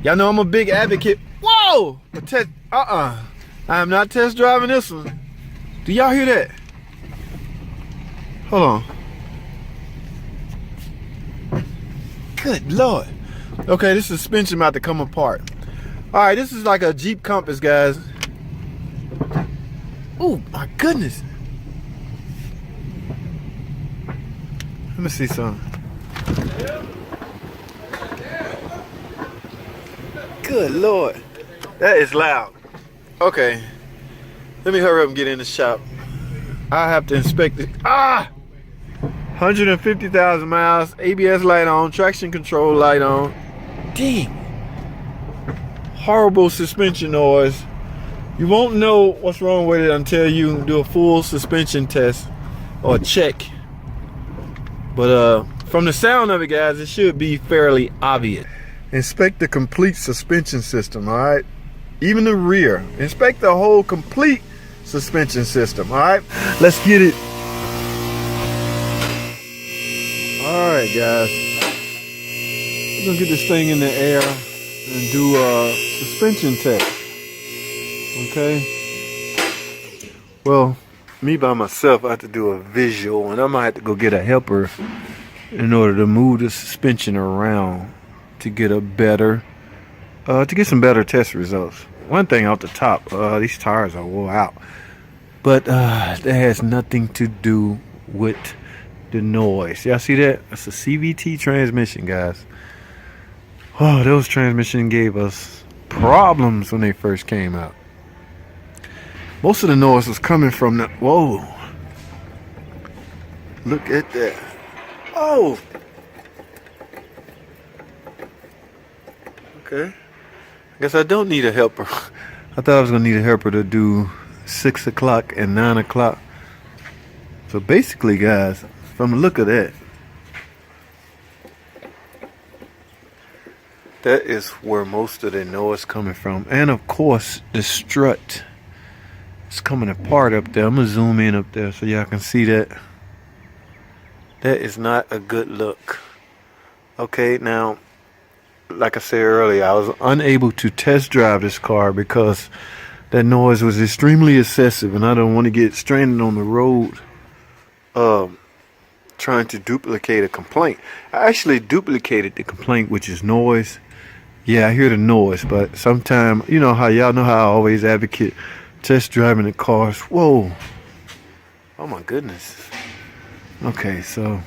Y'all know I'm a big advocate. Whoa! I am not test driving this one. Do y'all hear that? Hold on. Good Lord. Okay, this suspension about to come apart. Alright, this is like a Jeep Compass, guys. Oh my goodness. Let me see something. Good Lord. That is loud. Okay. Let me hurry up and get in the shop. I have to inspect it. 150,000 miles. ABS light on. Traction control light on. Dang. Horrible suspension noise. You won't know what's wrong with it until you do a full suspension test or check. But from the sound of it, guys, it should be fairly obvious. Inspect the complete suspension system, all right? Even the rear. Inspect the whole complete suspension system, all right? Let's get it. All right, guys. We're gonna get this thing in the air and do a suspension test. Okay. Well, me by myself, I have to do a visual, and I might have to go get a helper in order to move the suspension around to get a better, to get some better test results. One thing off the top, these tires are wore out, but that has nothing to do with the noise. Y'all see that? That's a CVT transmission, guys. Oh, those transmissions gave us problems when they first came out. Most of the noise was coming from the, whoa, look at that. Oh, okay. I guess I don't need a helper. I thought I was gonna need a helper to do 6 o'clock and 9 o'clock. So basically, guys, from the look of that, that is where most of the noise coming from. And of course, the strut is coming apart up there. I'm gonna zoom in up there so y'all can see that. That is not a good look. Okay, now, like I said earlier, I was unable to test drive this car because that noise was extremely excessive, and I don't want to get stranded on the road trying to duplicate a complaint. I actually duplicated the complaint, which is noise. Yeah, I hear the noise, but sometimes, you know how y'all know how I always advocate test driving the cars. Whoa. Oh my goodness. Okay, so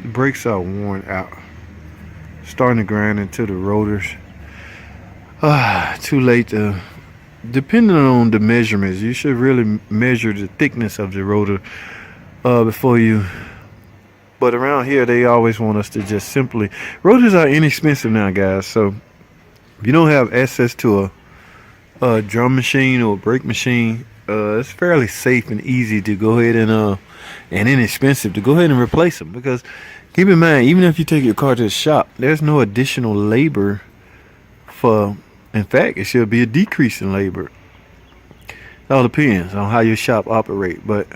the brakes are worn out. Starting to grind into the rotors. Too late to, depending on the measurements, you should really measure the thickness of the rotor before you, but around here they always want us to just simply, rotors are inexpensive now, guys, so if you don't have access to a drum machine or a brake machine, it's fairly safe and easy to go ahead and inexpensive to go ahead and replace them, because keep in mind, even if you take your car to the shop, there's no additional labor for, in fact, it should be a decrease in labor. It all depends on how your shop operate, but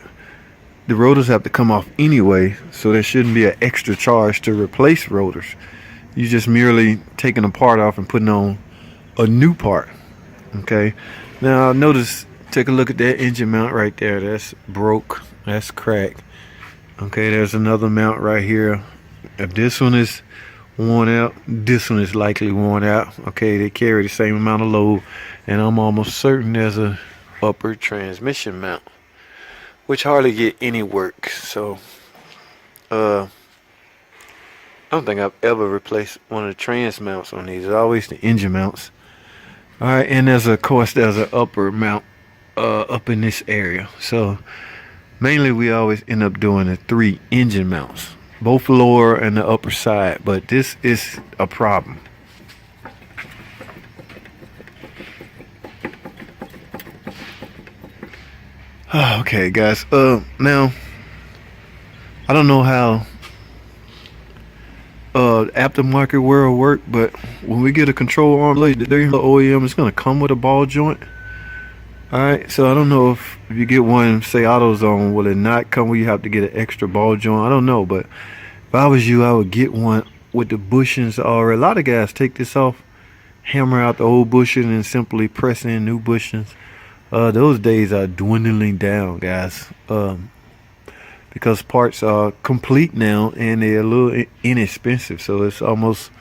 the rotors have to come off anyway, so there shouldn't be an extra charge to replace rotors. You just merely taking a part off and putting on a new part. Okay, now notice, take a look at that engine mount right there. That's broke, that's cracked. Okay, there's another mount right here. If this one is worn out, this one is likely worn out. Okay, they carry the same amount of load, and I'm almost certain there's a upper transmission mount, which hardly get any work. So I don't think I've ever replaced one of the trans mounts on these. It's always the engine mounts. All right, and there's of course there's an upper mount up in this area. So mainly we always end up doing the 3 engine mounts, both lower and the upper side, but this is a problem. Okay, guys, now I don't know how aftermarket world work, but when we get a control arm, the OEM is going to come with a ball joint. Alright, so I don't know if you get one, say AutoZone, will it not come where you have to get an extra ball joint? I don't know, but if I was you, I would get one with the bushings already. A lot of guys take this off hammer out the old bushing and simply press in new bushings. Those days are dwindling down, guys. Because parts are complete now and they're a little inexpensive, so it's almost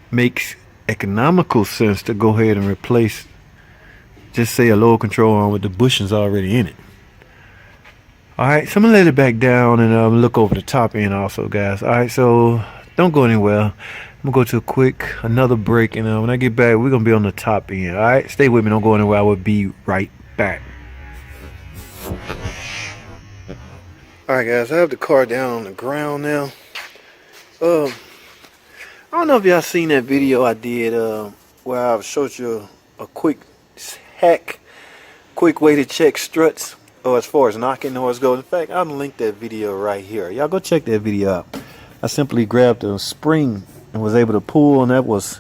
makes economical sense to go ahead and replace, just say, a lower control arm with the bushings already in it. Alright, so I'm gonna let it back down and look over the top end also, guys. Alright, so don't go anywhere. I'm gonna go to another break, and when I get back, we're gonna be on the top end. Alright, stay with me, don't go anywhere. I will be right back. Alright, guys, I have the car down on the ground now. I don't know if y'all seen that video I did where I showed you a quick hack, quick way to check struts, or as far as knocking noise goes. In fact, I'm gonna link that video right here. Y'all go check that video out. I simply grabbed a spring and was able to pull, and that was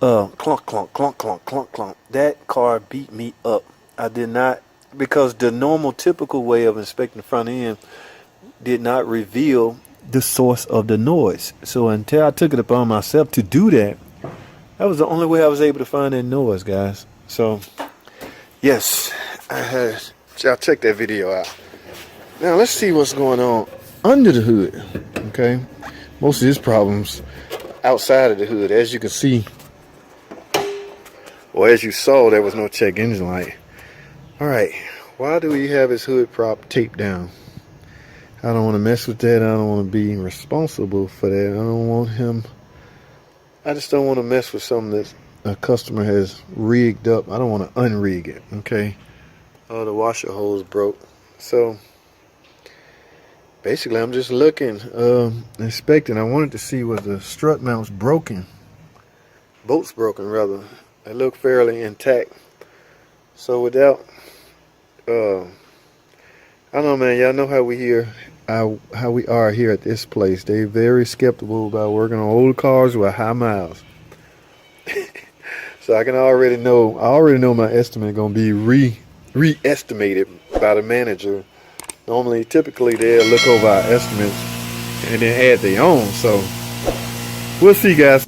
clunk, clunk, clunk, clunk, clunk, clunk. That car beat me up. I did not, because the normal typical way of inspecting the front end did not reveal the source of the noise. So until I took it upon myself to do that, that was the only way I was able to find that noise, guys. So yes, y'all check that video out. Now let's see what's going on under the hood. Okay, most of his problems outside of the hood. As you can see, or as you saw, there was no check engine light. All right, why do we have his hood prop taped down? I don't want to mess with that. I don't want to be responsible for that. I don't want him. I just don't want to mess with something that a customer has rigged up. I don't want to unrig it. Okay. Oh, the washer hose broke. So basically, I'm just looking, inspecting. I wanted to see was the strut mounts broken. Bolts broken, rather. They look fairly intact. So without, I don't know, man. Y'all know how we are here at this place. They're very skeptical about working on old cars with high miles. So I already know my estimate gonna be re-estimated by the manager. Normally, typically they'll look over our estimates and then add their own. So we'll see, guys.